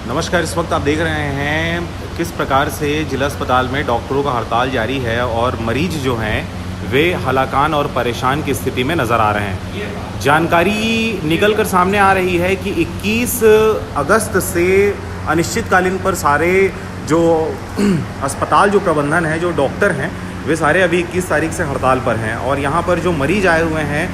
नमस्कार। इस वक्त आप देख रहे हैं किस प्रकार से जिला अस्पताल में डॉक्टरों का हड़ताल जारी है और मरीज जो हैं वे हलाकान और परेशान की स्थिति में नज़र आ रहे हैं। जानकारी निकल कर सामने आ रही है कि 21 अगस्त से अनिश्चितकालीन पर सारे जो अस्पताल जो प्रबंधन है, जो डॉक्टर हैं, वे सारे अभी 21 तारीख से हड़ताल पर हैं और यहाँ पर जो मरीज आए हुए हैं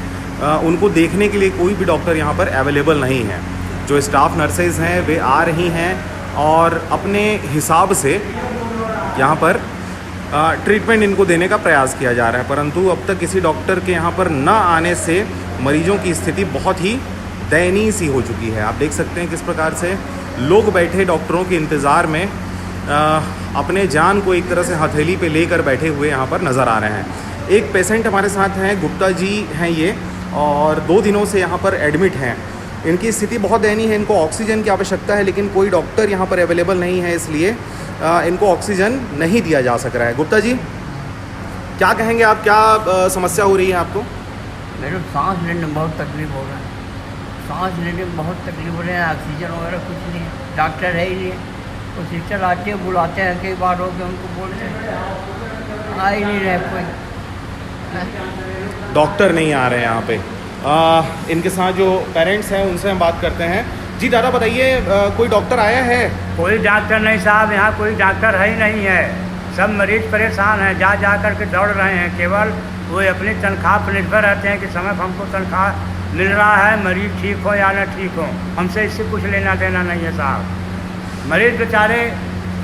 उनको देखने के लिए कोई भी डॉक्टर यहाँ पर अवेलेबल नहीं है। जो स्टाफ नर्सेज हैं वे आ रही हैं और अपने हिसाब से यहाँ पर ट्रीटमेंट इनको देने का प्रयास किया जा रहा है, परंतु अब तक किसी डॉक्टर के यहाँ पर न आने से मरीजों की स्थिति बहुत ही दयनीय सी हो चुकी है। आप देख सकते हैं किस प्रकार से लोग बैठे डॉक्टरों के इंतज़ार में अपने जान को एक तरह से हथेली पे लेकर बैठे हुए यहाँ पर नज़र आ रहे हैं। एक पेशेंट हमारे साथ हैं, गुप्ता जी हैं ये, और 2 दिनों से यहाँ पर एडमिट हैं। इनकी स्थिति बहुत दयनीय है, इनको ऑक्सीजन की आवश्यकता है, लेकिन कोई डॉक्टर यहाँ पर अवेलेबल नहीं है, इसलिए इनको ऑक्सीजन नहीं दिया जा सक रहा है। गुप्ता जी, क्या कहेंगे आप, क्या समस्या हो रही है आपको? मेरे को सांस लेने में बहुत तकलीफ हो रहा है, सांस लेने में बहुत तकलीफ हो रही है। ऑक्सीजन वगैरह कुछ नहीं है, डॉक्टर है ही नहीं। तो सिस्टर आते हैं, बुलाते हैं, कई बार हो गए उनको बोलते हैं, आ ही नहीं रहे कोई, डॉक्टर नहीं आ रहे हैं यहाँ पे। इनके साथ जो पेरेंट्स हैं उनसे हम बात करते हैं। जी दादा बताइए, कोई डॉक्टर आया है? कोई डॉक्टर नहीं साहब, यहाँ कोई डॉक्टर है ही नहीं है। सब मरीज परेशान हैं, जा जा कर के दौड़ रहे हैं। केवल वो अपनी तनख्वाह पर निर्भर रहते हैं कि समय पर हमको तनख्वाह मिल रहा है, मरीज ठीक हो या न ठीक हो, हमसे इससे कुछ लेना देना नहीं है साहब। मरीज बेचारे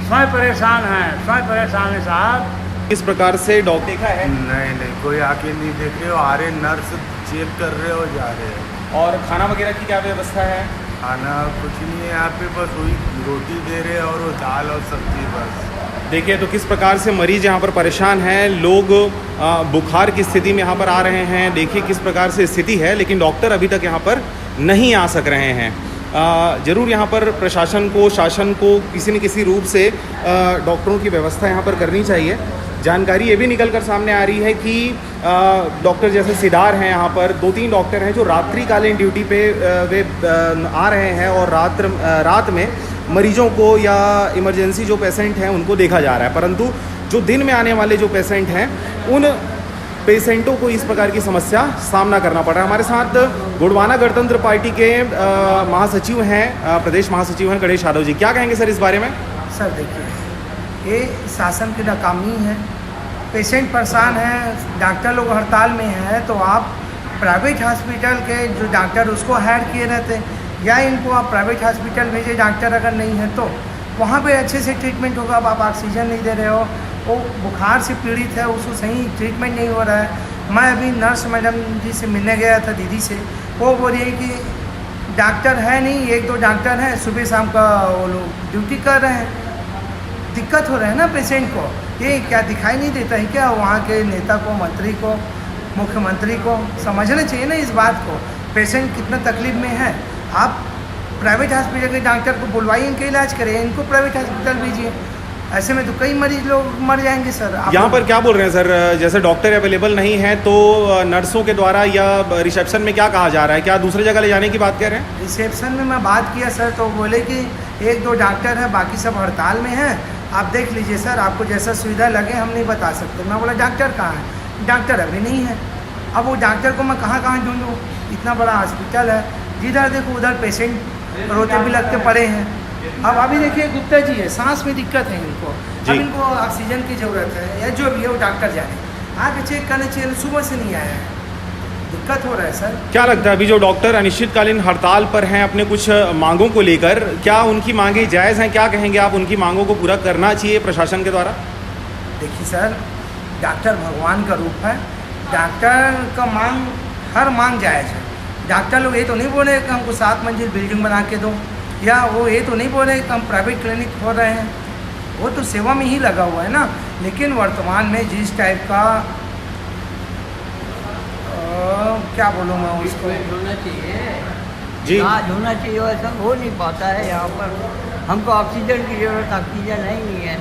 स्वयं परेशान हैं, स्वयं परेशान हैं साहब। इस प्रकार से डॉक्टर देखा है? नहीं, कोई आके नहीं देख रहे हो, आ रहे नर्स चेक कर रहे हो, जा रहे हैं। और खाना वगैरह की क्या व्यवस्था है? खाना कुछ नहीं है यहाँ पे, बस वही रोटी दे रहे हैं और वो दाल और सब्जी बस। देखिए तो किस प्रकार से मरीज यहाँ पर परेशान हैं, लोग बुखार की स्थिति में यहाँ पर आ रहे हैं। देखिए किस प्रकार से स्थिति है, लेकिन डॉक्टर अभी तक यहाँ पर नहीं आ सक रहे हैं। ज़रूर यहाँ पर प्रशासन को, शासन को किसी न किसी रूप से डॉक्टरों की व्यवस्था यहाँ पर करनी चाहिए। जानकारी ये भी निकल कर सामने आ रही है कि डॉक्टर जैसे सिदार हैं, यहाँ पर 2-3 डॉक्टर हैं जो रात्रिकालीन ड्यूटी पे वे आ रहे हैं और रात में मरीजों को या इमरजेंसी जो पेशेंट हैं उनको देखा जा रहा है, परंतु जो दिन में आने वाले जो पेशेंट हैं उन पेशेंटों को इस प्रकार की समस्या सामना करना पड़ रहा है। हमारे साथ गोंडवाना गणतंत्र पार्टी के महासचिव हैं, प्रदेश महासचिव हैं गणेश यादव जी। क्या कहेंगे सर इस बारे में? सर देखिए, ये शासन की नाकामी है, पेशेंट परेशान है, डॉक्टर लोग हड़ताल में हैं, तो आप प्राइवेट हॉस्पिटल के जो डॉक्टर उसको हायर किए रहते, या इनको आप प्राइवेट हॉस्पिटल भेजे डॉक्टर अगर नहीं है तो वहाँ पे अच्छे से ट्रीटमेंट होगा। अब आप ऑक्सीजन नहीं दे रहे हो, वो बुखार से पीड़ित है, उसको सही ट्रीटमेंट नहीं हो रहा है। मैं अभी नर्स मैडम जी से मिलने गया था, दीदी से, वो बोल रही है कि डॉक्टर है नहीं, 1-2 डॉक्टर हैं, सुबह शाम का वो लोग ड्यूटी कर रहे हैं। दिक्कत हो रहा है ना पेशेंट को, ये क्या दिखाई नहीं देता है क्या? वहाँ के नेता को, मंत्री को, मुख्यमंत्री को समझना चाहिए ना इस बात को, पेशेंट कितना तकलीफ में है। आप प्राइवेट हॉस्पिटल के डॉक्टर को बुलवाइए, इनका इलाज करें, इनको प्राइवेट हॉस्पिटल भेजिए, ऐसे में तो कई मरीज लोग मर जाएंगे सर। यहाँ पर क्या बोल रहे हैं सर, जैसे डॉक्टर अवेलेबल नहीं है तो नर्सों के द्वारा या रिसेप्शन में क्या कहा जा रहा है, क्या दूसरी जगह ले जाने की बात कह रहे हैं? रिसेप्शन में मैं बात किया सर, तो बोले कि 1-2 डॉक्टर हैं, बाकी सब हड़ताल में हैं, आप देख लीजिए सर, आपको जैसा सुविधा लगे हम नहीं बता सकते। मैं बोला डॉक्टर कहाँ है? डॉक्टर अभी नहीं है। अब वो डॉक्टर को मैं कहाँ कहाँ ढूंढूँ, इतना बड़ा हॉस्पिटल है, जिधर देखो उधर पेशेंट रोते भी लगते पड़े हैं। अब अभी देखिए गुप्ता जी है, सांस में दिक्कत है इनको, अब इनको ऑक्सीजन की ज़रूरत है, या जो भी है वो डॉक्टर जाने आके चेक करना चाहिए, सुबह से नहीं आया है, दिक्कत हो रहा है सर। क्या लगता है अभी जो डॉक्टर अनिश्चितकालीन हड़ताल पर हैं अपने कुछ मांगों को लेकर, क्या उनकी मांगें जायज़ हैं? क्या कहेंगे आप, उनकी मांगों को पूरा करना चाहिए प्रशासन के द्वारा? देखिए सर, डॉक्टर भगवान का रूप है, डॉक्टर का मांग, हर मांग जायज़ है। डॉक्टर लोग ये तो नहीं बोल रहे कि हमको 7 मंजिल बिल्डिंग बना के दो, या वो ये तो नहीं बोल रहे कि हम प्राइवेट क्लिनिक खोल रहे हैं, वो तो सेवा में ही लगा हुआ है ना। लेकिन वर्तमान में जिस टाइप का क्या बोलूँ मैं उसको, होना चाहिए जी इलाज होना चाहिए, वैसा हो नहीं पाता है यहाँ पर। हमको ऑक्सीजन की ज़रूरत, ऑक्सीजन है ही नहीं है,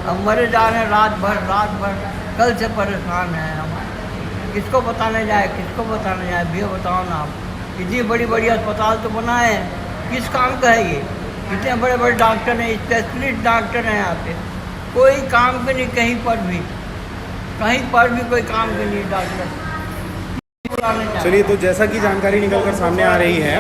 हम मरे जा रहे हैं रात भर, कल से परेशान हैं हम। किसको बताने जाए, किसको बताने जाए, भैया बताओ ना आप। इतनी बड़ी बड़ी अस्पताल तो बनाए हैं, किस काम का है ये? इतने बड़े बड़े डॉक्टर हैं, स्पेशलिस्ट डॉक्टर हैं यहाँ पे, कोई काम के नहीं, कहीं पर भी कोई काम के नहीं डॉक्टर। चलिए, तो जैसा कि जानकारी निकलकर सामने आ रही है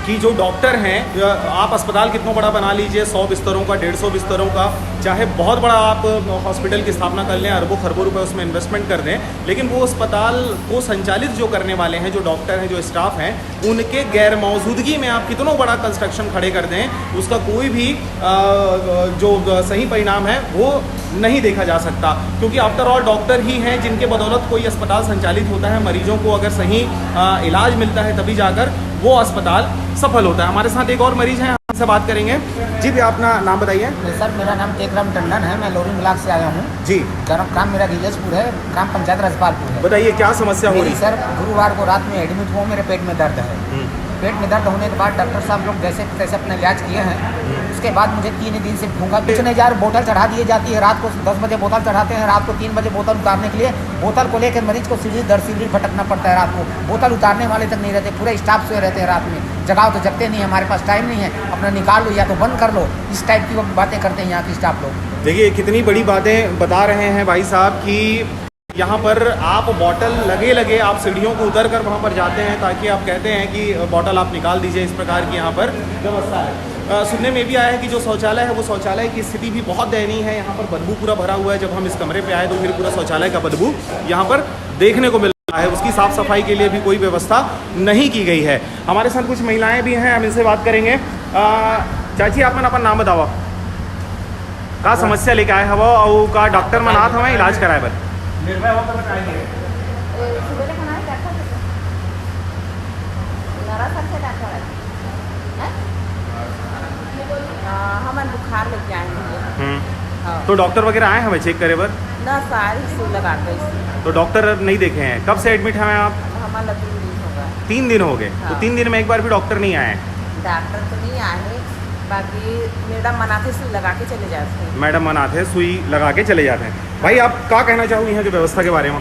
कि जो डॉक्टर हैं, आप अस्पताल कितना बड़ा बना लीजिए, 100 बिस्तरों का, 150 बिस्तरों का, चाहे बहुत बड़ा आप हॉस्पिटल की स्थापना कर लें, अरबों खरबों रुपए उसमें इन्वेस्टमेंट कर दें, लेकिन वो अस्पताल को संचालित जो करने वाले हैं, जो डॉक्टर हैं, जो स्टाफ हैं, उनके गैर मौजूदगी में आप कितना बड़ा कंस्ट्रक्शन खड़े कर दें, उसका कोई भी जो सही परिणाम है वो नहीं देखा जा सकता। क्योंकि आफ्टर ऑल डॉक्टर ही हैं जिनके बदौलत कोई अस्पताल संचालित होता है। मरीजों को अगर सही इलाज मिलता है तभी जाकर वो अस्पताल सफल होता है। हमारे साथ एक और मरीज हैं, हमसे बात करेंगे। जी भैया, अपना नाम बताइए। सर, मेरा नाम टेकराम टंडन है, मैं लोरिंग ब्लॉक से आया हूँ जी। ग्राम मेरा गिलजपुर है, ग्राम पंचायत रजपालपुर है। बताइए क्या समस्या हो रही है? सर, गुरुवार को रात में एडमिट हुआ, मेरे पेट में दर्द है। पेट में दर्द होने के बाद डॉक्टर साहब लोग जैसे तैसे अपना इलाज किए हैं। उसके बाद मुझे 3 दिन से भूखा कुछ नहीं जा रहा, बोतल चढ़ा दी जाती है। रात को 10 बजे बोतल चढ़ाते हैं, रात को 3 बजे बोतल उतारने के लिए बोतल को लेकर मरीज को सीढ़ी दर सीढ़ी भटकना पड़ता है। रात को बोतल उतारने वाले तक नहीं रहते, पूरे स्टाफ सोए रहते हैं रात में। जगाओ तो जगते नहीं, हमारे पास टाइम नहीं है, अपना निकाल लो या तो बंद कर लो। इस टाइप की वो बातें करते हैं यहाँ के स्टाफ लोग। देखिए, कितनी बड़ी बातें बता रहे हैं भाई साहब कि यहाँ पर आप बॉटल लगे आप सीढ़ियों को उतर कर वहाँ पर जाते हैं, ताकि आप कहते हैं कि बॉटल आप निकाल दीजिए। इस प्रकार की यहाँ पर व्यवस्था है। सुनने में भी आया है कि जो शौचालय है वो शौचालय की स्थिति भी बहुत दयनीय है। यहाँ पर बदबू पूरा भरा हुआ है। जब हम इस कमरे पे आए तो फिर पूरा शौचालय का बदबू यहाँ पर देखने को मिल रहा है। उसकी साफ सफाई के लिए भी कोई व्यवस्था नहीं की गई है। हमारे साथ कुछ महिलाएं भी हैं, हम इनसे बात करेंगे। चाची, आप अपन नाम बताओ, का समस्या लेके आए हवा और का डॉक्टर मनात हमें इलाज कराए बर निर्भय होकर बताएंगे। सुबह खाना है, डॉक्टर नरा सबसे डॉक्टर है। हमारे बुखार लेके आएंगे। तो डॉक्टर वगैरह आए हमें चेक करे बर ना, सारी सुई लगा गई। तो डॉक्टर नहीं देखे हैं? कब से एडमिट हैं आप? हमारा 3 दिन हो गया। 3 दिन हो गए। तो 3 दिन में एक बार भी डॉक्टर नहीं आए? डॉक्टर तो नहीं आए, बाकी मैडम मनाते सुई लगा के चले जाते हैं। मैडम मनाते सुई लगा के चले जाते हैं। भाई, आप क्या कहना चाहोगे यहाँ की व्यवस्था के बारे में?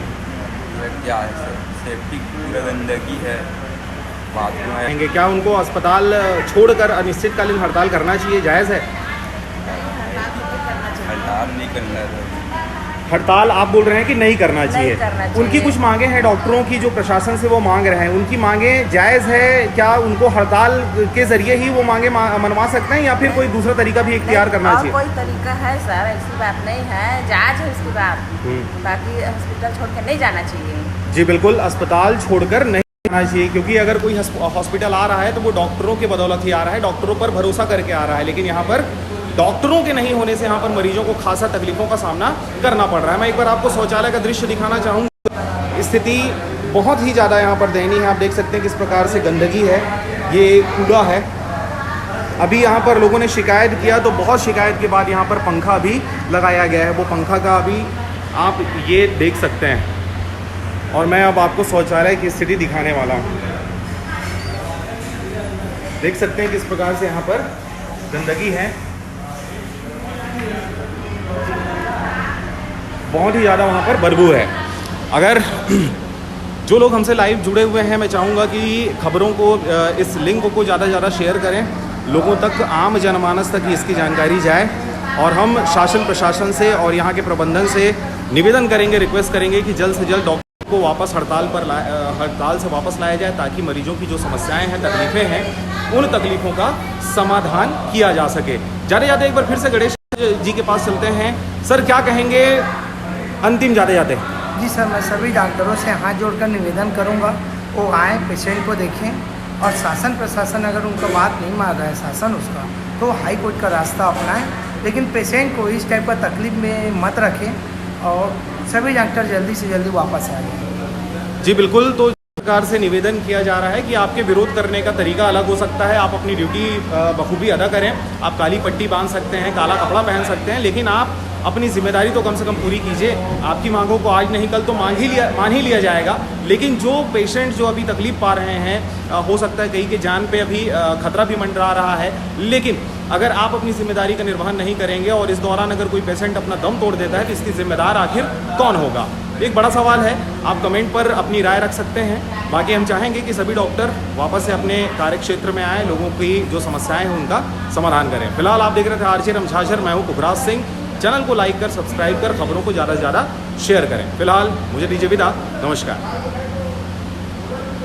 क्या है सर, सेफ्टी पूरा गंदगी है। बाथरूम है, क्या उनको अस्पताल छोड़कर अनिश्चितकालीन हड़ताल करना चाहिए? जायज़ है हड़ताल नहीं करना है। हड़ताल आप बोल रहे हैं कि नहीं करना चाहिए? करना चाहिए। उनकी कुछ मांगे हैं डॉक्टरों की, जो प्रशासन से वो मांग रहे हैं, उनकी मांगे जायज़ है क्या? उनको हड़ताल के जरिए ही वो मांगे मनवा सकते हैं या फिर कोई दूसरा तरीका भी इख्तियार करना चाहिए? कोई तरीका है सर, ऐसी बात नहीं है, जायज है इसकी बात। बाकी हॉस्पिटल छोड़ के नहीं जाना चाहिए। जी बिल्कुल, अस्पताल छोड़कर नहीं जाना चाहिए, क्योंकि अगर कोई हॉस्पिटल आ रहा है तो वो डॉक्टरों के बदौलत ही आ रहा है, डॉक्टरों पर भरोसा करके आ रहा है। लेकिन यहाँ पर डॉक्टरों के नहीं होने से यहाँ पर मरीजों को खासा तकलीफों का सामना करना पड़ रहा है। मैं एक बार आपको शौचालय का दृश्य दिखाना चाहूँगा। स्थिति बहुत ही ज़्यादा यहाँ पर दयनीय है। आप देख सकते हैं किस प्रकार से गंदगी है, ये कूड़ा है। अभी यहाँ पर लोगों ने शिकायत किया तो बहुत शिकायत के बाद यहाँ पर पंखा भी लगाया गया है। वो पंखा का अभी आप ये देख सकते हैं। और मैं अब आपको शौचालय की स्थिति दिखाने वाला हूँ। देख सकते हैं किस प्रकार से यहाँ पर गंदगी है। बहुत ही ज़्यादा वहाँ पर बदबू है। अगर जो लोग हमसे लाइव जुड़े हुए हैं, मैं चाहूँगा कि खबरों को, इस लिंक को ज़्यादा से ज़्यादा शेयर करें, लोगों तक, आम जनमानस तक इसकी जानकारी जाए। और हम शासन प्रशासन से और यहाँ के प्रबंधन से निवेदन करेंगे, रिक्वेस्ट करेंगे कि जल्द से जल्द डॉक्टर को वापस हड़ताल से वापस लाया जाए, ताकि मरीजों की जो समस्याएं हैं, तकलीफ़ें हैं, उन तकलीफ़ों का समाधान किया जा सके। जाते जाते एक बार फिर से गणेश जी के पास चलते हैं। सर, क्या कहेंगे अंतिम जाते जाते? जी सर, मैं सभी डॉक्टरों से हाथ जोड़कर निवेदन करूंगा, वो आए, पेशेंट को देखें, और शासन प्रशासन अगर उनका बात नहीं मान रहा है, शासन उसका, तो हाई कोर्ट का रास्ता अपनाएं। लेकिन पेशेंट को इस टाइप का तकलीफ में मत रखें और सभी डॉक्टर जल्दी से जल्दी वापस आ जाएं। जी बिल्कुल। तो सरकार से निवेदन किया जा रहा है कि आपके विरोध करने का तरीका अलग हो सकता है। आप अपनी ड्यूटी बखूबी अदा करें। आप काली पट्टी बांध सकते हैं, काला कपड़ा पहन सकते हैं, लेकिन आप अपनी जिम्मेदारी तो कम से कम पूरी कीजिए। आपकी मांगों को आज नहीं कल तो मान ही लिया जाएगा। लेकिन जो पेशेंट जो अभी तकलीफ पा रहे हैं, हो सकता है कहीं के जान पे अभी खतरा भी मंडरा रहा है, लेकिन अगर आप अपनी जिम्मेदारी का निर्वहन नहीं करेंगे और इस दौरान अगर कोई पेशेंट अपना दम तोड़ देता है तो इसकी जिम्मेदार आखिर कौन होगा? एक बड़ा सवाल है। आप कमेंट पर अपनी राय रख सकते हैं। बाकी हम चाहेंगे कि सभी डॉक्टर वापस से अपने कार्यक्षेत्र में आएँ, लोगों की जो समस्याएं हैं उनका समाधान करें। फिलहाल आप देख रहे थे आरजे रमझाझर, मैं हूँ पुखराज सिंह। चैनल को लाइक कर, सब्सक्राइब कर, खबरों को ज़्यादा से ज़्यादा शेयर करें। फिलहाल मुझे दीजिए विदा, नमस्कार।